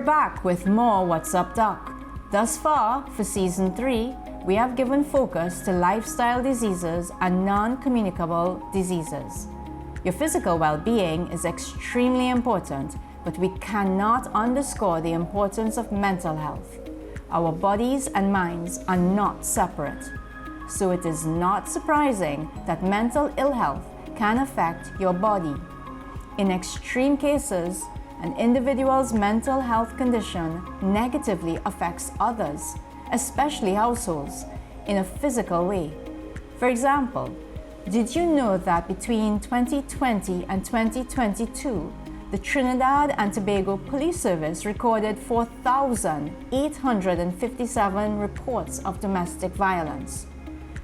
back with more What's Up Doc. Thus far, for Season 3, we have given focus to lifestyle diseases and non-communicable diseases. Your physical well-being is extremely important, but we cannot underscore the importance of mental health. Our bodies and minds are not separate. So it is not surprising that mental ill health can affect your body. In extreme cases, an individual's mental health condition negatively affects others, especially households, in a physical way. For example, did you know that between 2020 and 2022, the Trinidad and Tobago Police Service recorded 4,857 reports of domestic violence?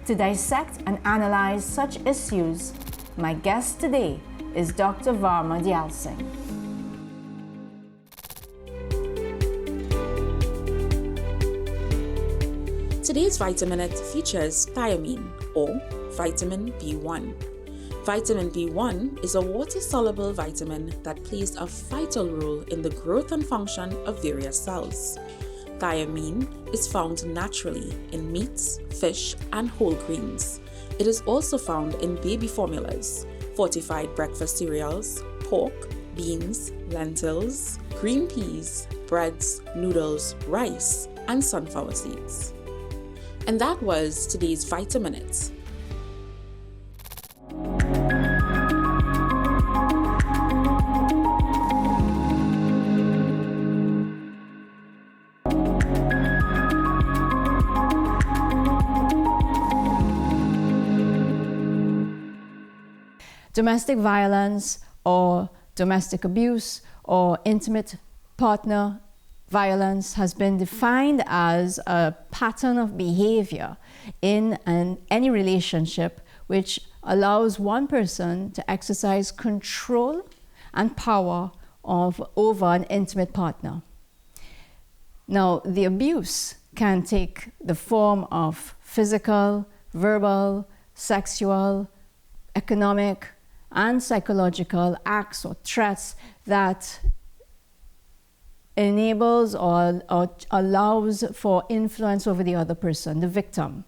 To dissect and analyze such issues, my guest today is Dr. Varma Dialsingh. Today's Vitaminette features thiamine, or vitamin B1. Vitamin B1 is a water-soluble vitamin that plays a vital role in the growth and function of various cells. Thiamine is found naturally in meats, fish, and whole grains. It is also found in baby formulas, fortified breakfast cereals, pork, beans, lentils, green peas, breads, noodles, rice, and sunflower seeds. And that was today's Vitaminette. Domestic violence or domestic abuse or intimate partner violence has been defined as a pattern of behavior in any relationship which allows one person to exercise control and power over an intimate partner. Now, the abuse can take the form of physical, verbal, sexual, economic, and psychological acts or threats that enables or allows for influence over the other person, the victim.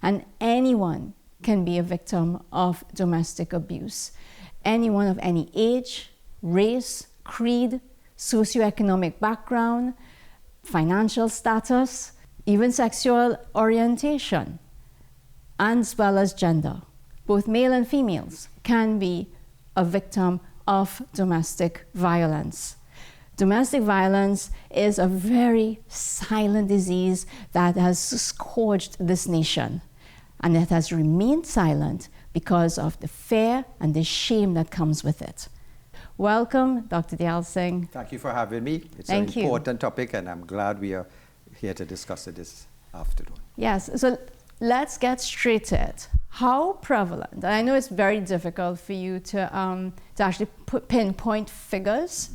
And anyone can be a victim of domestic abuse. Anyone of any age, race, creed, socioeconomic background, financial status, even sexual orientation, as well as gender. Both male and females can be a victim of domestic violence. Domestic violence is a very silent disease that has scourged this nation, and it has remained silent because of the fear and the shame that comes with it. Welcome, Dr. Dialsingh. Thank you for having me. It's an important topic, and I'm glad we are here to discuss it this afternoon. Yes, so let's get straight to it. How prevalent, and I know it's very difficult for you to actually pinpoint figures,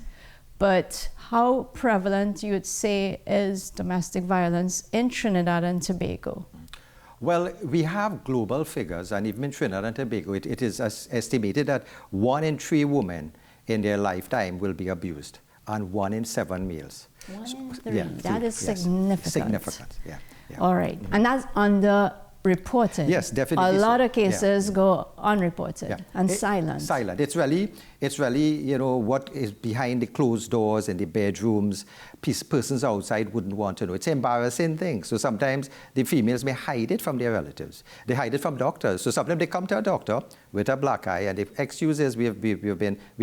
but how prevalent you would say is domestic violence in Trinidad and Tobago? Well, we have global figures, and even in Trinidad and Tobago, it is estimated that 1 in 3 women in their lifetime will be abused, and 1 in 7 males. 1 in 3, yeah, that is significant. Significant, yeah. All right, and that's underreported. Yes, definitely. A lot of cases go unreported and silent. Silent. It's really, you know, what is behind the closed doors in the bedrooms. Persons outside wouldn't want to know. It's an embarrassing thing. So sometimes the females may hide it from their relatives. They hide it from doctors. So sometimes they come to a doctor with a black eye, and the excuse is we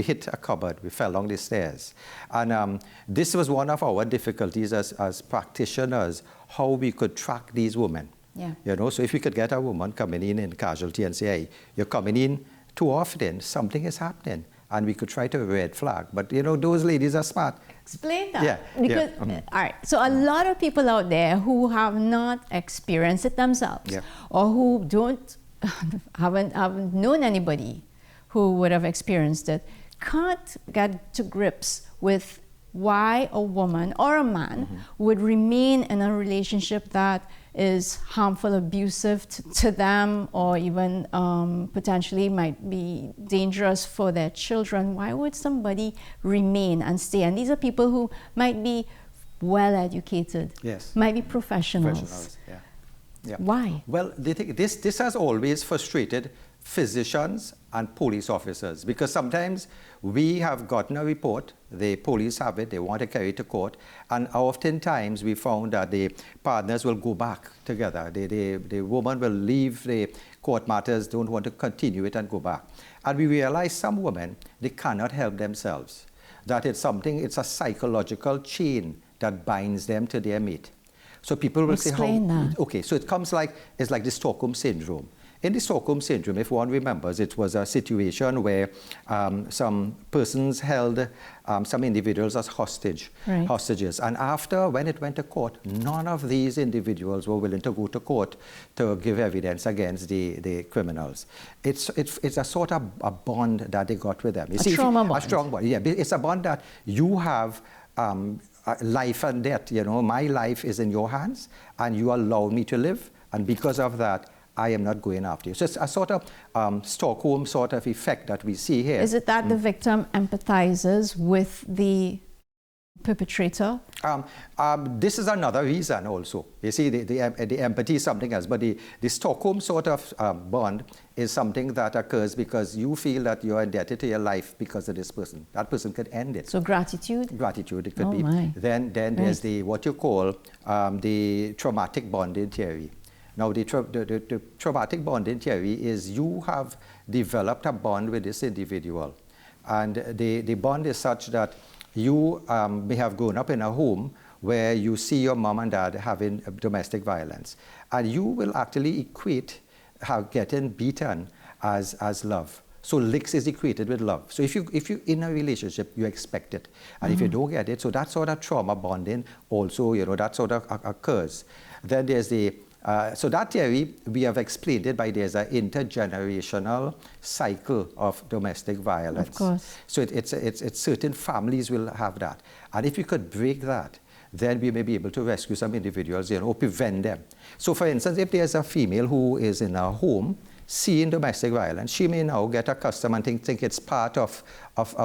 hit a cupboard, we fell down the stairs. And this was one of our difficulties as practitioners, how we could track these women. Yeah. You know, so if we could get a woman coming in casualty and say, hey, you're coming in too often, something is happening, and we could try to red flag. But, you know, those ladies are smart. Explain that. Yeah. Because, all right, so a lot of people out there who have not experienced it themselves, or who haven't known anybody who would have experienced it, can't get to grips with why a woman or a man would remain in a relationship that is harmful, abusive to them, or even potentially might be dangerous for their children. Why would somebody remain and stay? And these are people who might be well-educated, Yes. might be professionals. Professionals, yeah. Yeah. Why? Well, this has always frustrated physicians and police officers, because sometimes we have gotten a report, the police have it, they want to carry it to court, and oftentimes we found that the partners will go back together. The woman will leave the court matters, don't want to continue it and go back. And we realize some women, they cannot help themselves, that it's a psychological chain that binds them to their mate. So people will Explain say, that. okay, so it's like the Stockholm Syndrome. In the Stockholm Syndrome, if one remembers, it was a situation where some persons held some individuals as hostages. And after, when it went to court, none of these individuals were willing to go to court to give evidence against the criminals. It's a sort of a bond that they got with them. You see, trauma bond. A strong bond, yeah. It's a bond that you have life and death. You know, my life is in your hands, and you allow me to live, and because of that, I am not going after you. So it's a sort of Stockholm sort of effect that we see here. Is it that the victim empathizes with the perpetrator? This is another reason also. You see, the empathy is something else, but the Stockholm sort of bond is something that occurs because you feel that you are indebted to your life because of this person. That person could end it. So gratitude? Gratitude, it could be. My. Then there's what you call the traumatic bonding theory. Now, the traumatic bonding theory is you have developed a bond with this individual, and the bond is such that you may have grown up in a home where you see your mom and dad having domestic violence, and you will actually equate getting beaten as love. So licks is equated with love. So if you in a relationship, you expect it, and if you don't get it, so that sort of trauma bonding also, that sort of occurs. Then there's so that theory, we have explained it by there's an intergenerational cycle of domestic violence. Of course. So it's certain families will have that. And if you could break that, then we may be able to rescue some individuals, or prevent them. So for instance, if there's a female who is in a home seeing domestic violence, she may now get accustomed and think it's part of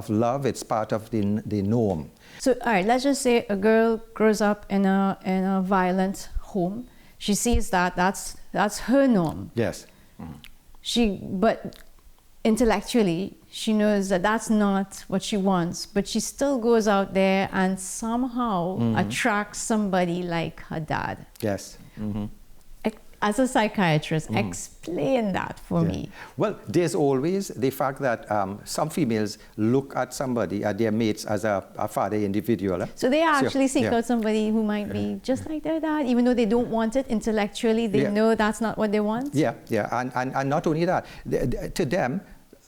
love, it's part of the norm. So, all right, let's just say a girl grows up in a violent home. She sees that's her norm. Yes. But intellectually, she knows that that's not what she wants, but she still goes out there and somehow attracts somebody like her dad. Yes. As a psychiatrist, explain that for me. Well, there's always the fact that some females look at somebody, at their mates, as a father individual. So they actually seek out somebody who might be just like their dad, even though they don't want it intellectually, they know that's not what they want? Yeah, and not only that, to them,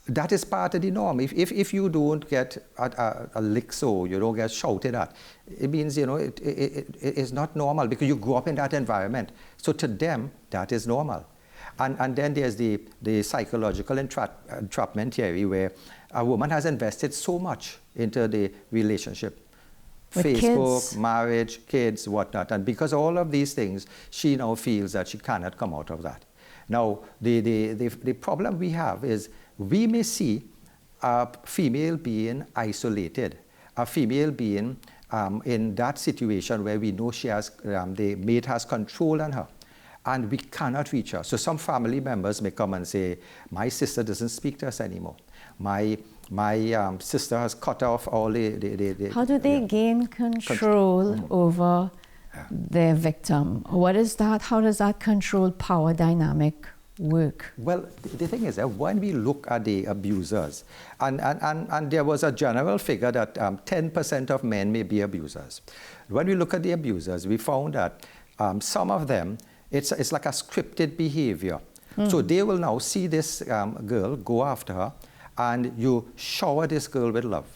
that is part of the norm. If you don't get a lick, so you don't get shouted at, it means, it is not normal because you grew up in that environment. So to them, that is normal. And then there's the psychological entrapment theory, where a woman has invested so much into the relationship. With Facebook, kids. Marriage, kids, whatnot. And because of all of these things, she now feels that she cannot come out of that. Now, the problem we have is we may see a female being isolated, a female being in that situation where we know she has, the mate has control on her, and we cannot reach her. So some family members may come and say, my sister doesn't speak to us anymore. My sister has cut off all the How do they gain control over their victim? What is that? How does that control power dynamic work? Well, the thing is that when we look at the abusers, and there was a general figure that 10% of men may be abusers. When we look at the abusers, we found that some of them, it's like a scripted behavior. So they will now see this girl, go after her, and you shower this girl with love.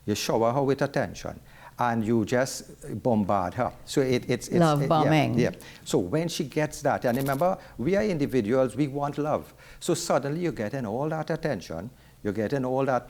You shower her with attention, and you just bombard her. So it's love bombing. Yeah. So when she gets that, and remember, we are individuals, we want love. So suddenly you're getting all that attention, you're getting all that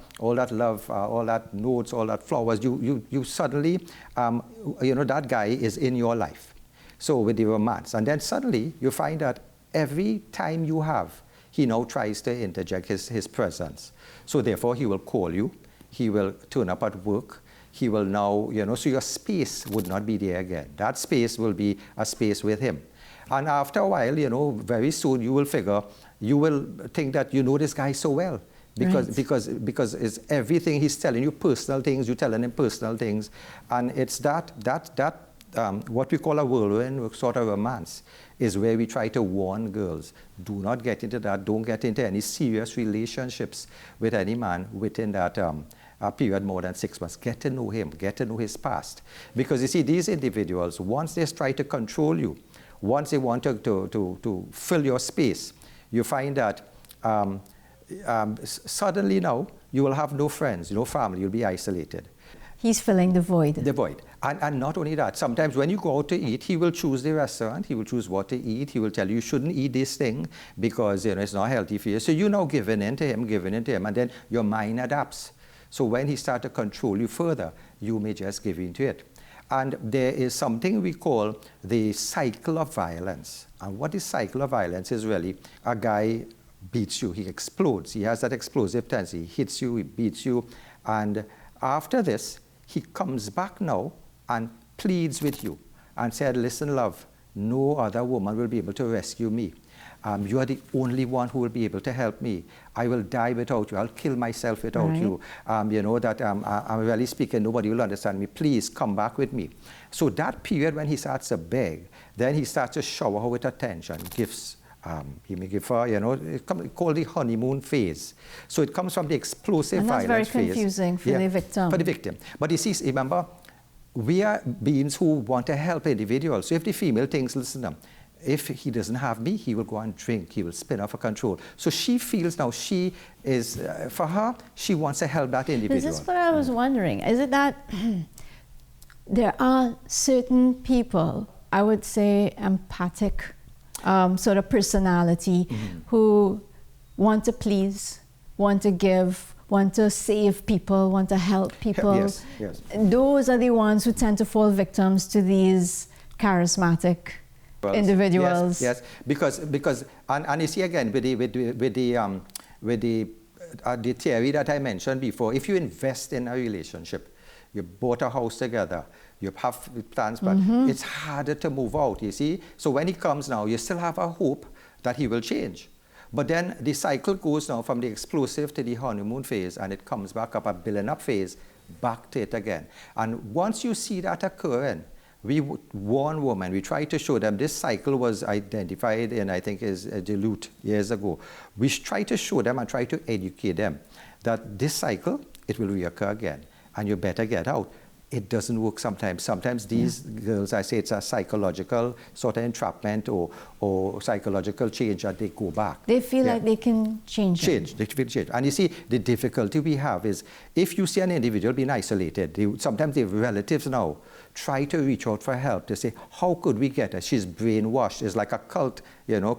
love, all that notes, all that flowers. You suddenly, that guy is in your life. So with the romance, and then suddenly you find that every time you have, he now tries to interject his presence. So therefore, he will call you, he will turn up at work, he will now, so your space would not be there again. That space will be a space with him. And after a while, very soon you will think that you know this guy so well. Because it's everything he's telling you, personal things, you're telling him personal things. And it's that what we call a whirlwind sort of romance is where we try to warn girls, do not get into that, don't get into any serious relationships with any man within that period more than 6 months. Get to know him, get to know his past. Because you see, these individuals, once they try to control you, once they want to fill your space, you find that suddenly now you will have no friends, no family, you'll be isolated. He's filling the void. The void. And not only that, sometimes when you go out to eat, he will choose the restaurant, he will choose what to eat, he will tell you shouldn't eat this thing because it's not healthy for you. So you're now giving in to him, and then your mind adapts. So when he starts to control you further, you may just give in to it. And there is something we call the cycle of violence. And what is cycle of violence is really a guy beats you, he explodes, he has that explosive tendency, he hits you, he beats you, and after this, he comes back now and pleads with you and said, listen, love, no other woman will be able to rescue me. You are the only one who will be able to help me. I will die without you. I'll kill myself without you. I'm really speaking, nobody will understand me. Please come back with me. So that period when he starts to beg, then he starts to shower her with attention, gifts. He may give her, it's called the honeymoon phase. So it comes from the explosive violence phase. And that's very confusing for the victim. For the victim. But you see, remember, we are beings who want to help individuals. So if the female thinks, listen, if he doesn't have me, he will go and drink. He will spin off of control. So she feels now she is, for her, she wants to help that individual. This is what I was wondering. Is it that there are certain people, I would say empathic, sort of personality, who want to please, want to give, want to save people, want to help people. Yes, yes. Those are the ones who tend to fall victims to these charismatic individuals. Yes, because and you see again with the theory that I mentioned before, if you invest in a relationship, you bought a house together, you have plans, but it's harder to move out, you see. So when he comes now, you still have a hope that he will change. But then the cycle goes now from the explosive to the honeymoon phase, and it comes back up, a building up phase, back to it again. And once you see that occurring, we warn women, we try to show them, this cycle was identified in, I think, is Duluth years ago. We try to show them and try to educate them that this cycle, it will reoccur again, and you better get out. It doesn't work sometimes. Sometimes these girls, I say it's a psychological sort of entrapment or psychological change that they go back. They feel like they can change. They feel change. And you see, the difficulty we have is if you see an individual being isolated, sometimes the relatives now try to reach out for help to say, how could we get her? She's brainwashed. It's like a cult,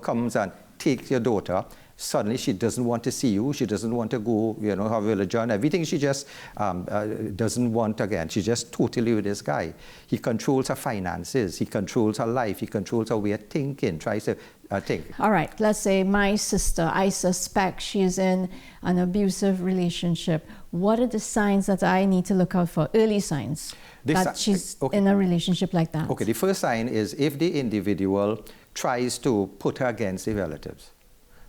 comes and takes your daughter. Suddenly she doesn't want to see you, she doesn't want to go, her religion, everything she just doesn't want again. She's just totally with this guy. He controls her finances, he controls her life, he controls her way of thinking, tries to think. All right, let's say my sister, I suspect she's in an abusive relationship. What are the signs that I need to look out for, early signs, that she's in a relationship like that? Okay, the first sign is if the individual tries to put her against the relatives.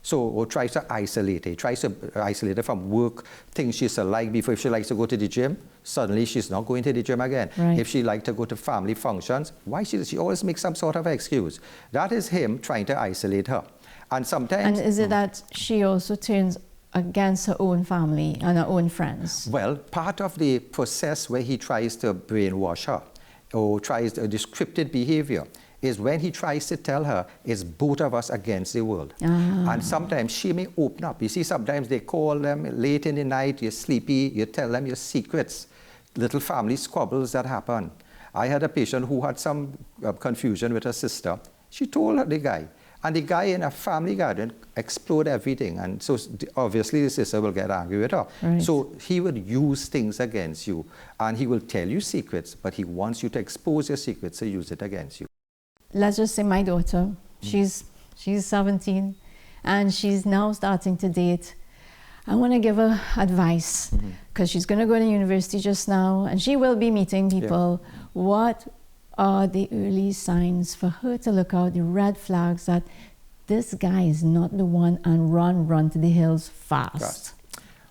So, or tries to isolate her from work, things she used to like before. If she likes to go to the gym, suddenly she's not going to the gym again. Right. If she likes to go to family functions, she always makes some sort of excuse. That is him trying to isolate her. And sometimes... And is it that she also turns against her own family and her own friends? Well, part of the process where he tries to brainwash her or tries the scripted behavior is when he tries to tell her it's both of us against the world. And sometimes she may open up. You see, sometimes they call them late in the night, you're sleepy, you tell them your secrets, little family squabbles that happen. I had a patient who had some confusion with her sister. She told the guy, and the guy in a family garden exploded everything. And so obviously the sister will get angry with her. Right. So he would use things against you, and he will tell you secrets, but he wants you to expose your secrets to use it against you. Let's just say my daughter, she's 17, and she's now starting to date I want to give her advice because she's going to go to university just now and she will be meeting people. Yeah. What are the early signs for her to look out, the red flags that this guy is not the one, and run to the hills fast?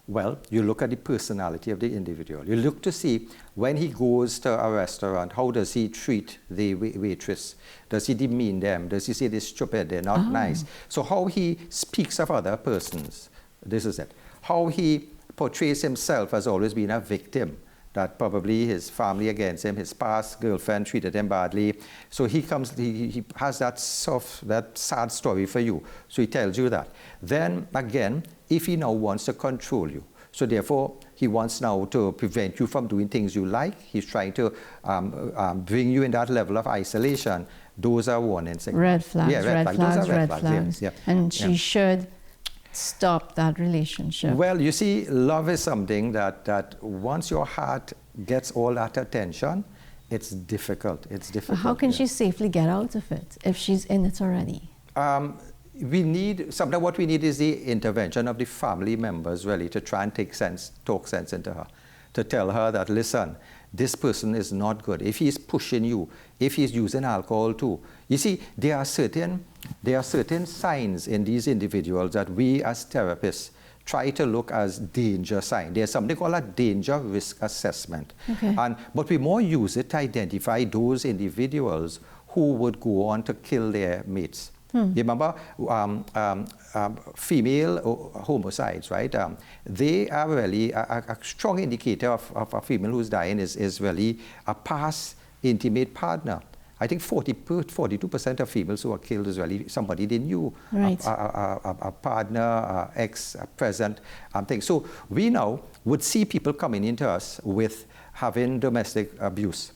Well, you look at the personality of the individual. You look to see when he goes to a restaurant, how does he treat the waitress? Does he demean them? Does he say they're stupid, they're not nice? So how he speaks of other persons, this is it. How he portrays himself as always being a victim, that probably his family against him, his past girlfriend treated him badly. So he has that sad story for you. So he tells you that. Then again, if he now wants to control you, so therefore he wants now to prevent you from doing things you like, he's trying to bring you in that level of isolation, those are warning signals. Red flags, yeah, red flags, red flags. Yeah. And she should stop that relationship. Well, you see, love is something that once your heart gets all that attention, it's difficult. It's difficult. How can she safely get out of it if she's in it already? Sometimes what we need is the intervention of the family members, really, to try and talk sense into her, to tell her that, listen, this person is not good. If he's pushing you, if he's using alcohol too. You see, there are certain signs in these individuals that we as therapists try to look as danger signs. There's something called a danger risk assessment. Okay. But we more use it to identify those individuals who would go on to kill their mates. You remember female homicides, right? They are really a strong indicator of a female who's dying is really a past intimate partner. I think 42% of females who are killed is really somebody they knew, right. a partner, ex, a present thing. So we now would see people coming into us with having domestic abuse.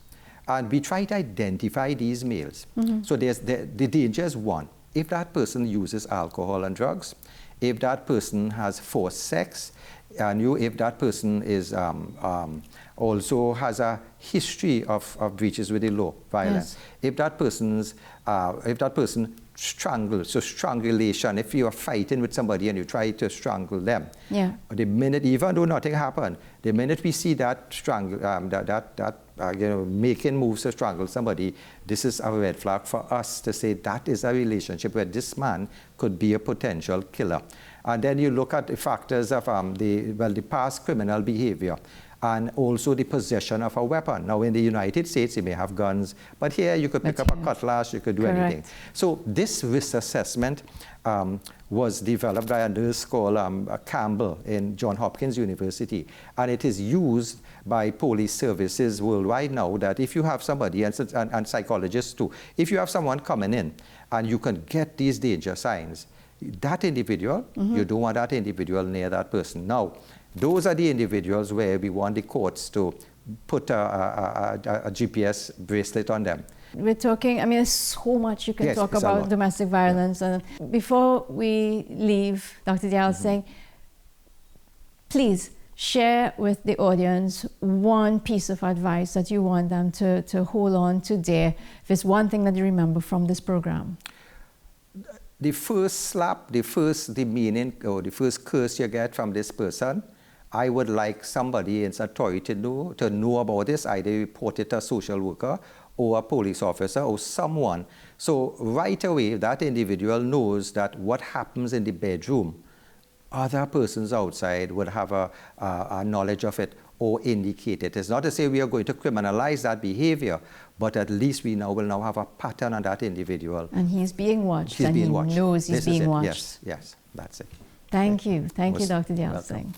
And we try to identify these males. So the danger is one. If that person uses alcohol and drugs, if that person has forced sex, and if that person is also has a history of breaches with the law, violence. Yes. If that person strangles, so strangulation, if you are fighting with somebody and you try to strangle them, the minute, even though nothing happened, the minute we see that making moves to strangle somebody, this is a red flag for us to say that is a relationship where this man could be a potential killer. And then you look at the factors of the past criminal behavior and also the possession of a weapon. Now, in the United States, you may have guns, but here you could pick up a cutlass, you could do anything. So this risk assessment was developed by a nurse called Campbell in Johns Hopkins University, and it is used by police services worldwide now, that if you have somebody, and psychologists too, if you have someone coming in and you can get these danger signs, that individual, you don't want that individual near that person. Now, those are the individuals where we want the courts to put a GPS bracelet on them. We're talking, I mean, there's so much you can talk about domestic violence. And before we leave, Dr. Dial saying, please share with the audience one piece of advice that you want them to hold on to there. If it's one thing that you remember from this program. The first slap, the first demeaning, or the first curse you get from this person, I would like somebody in authority to know about this, either report it to a social worker or a police officer or someone. So right away, that individual knows that what happens in the bedroom, other persons outside would have a knowledge of it or indicate it. It's not to say we are going to criminalize that behavior, but at least we will now have a pattern on that individual. And he's being watched, and he knows he's being watched. Yes, yes, that's it. Thank you, Dr. Dial Singh.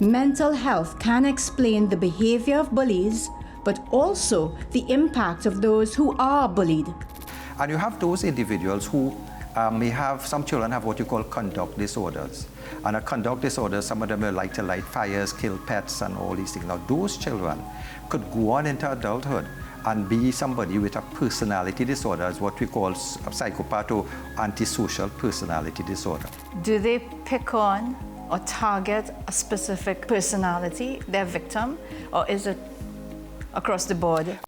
Mental health can explain the behavior of bullies, but also the impact of those who are bullied. And you have those individuals who may have, some children have what you call conduct disorders. And a conduct disorder, some of them will like to light fires, kill pets, and all these things. Now, those children could go on into adulthood and be somebody with a personality disorder, what we call a psychopath or antisocial personality disorder. Do they pick on or target a specific personality, their victim, or is it across the board?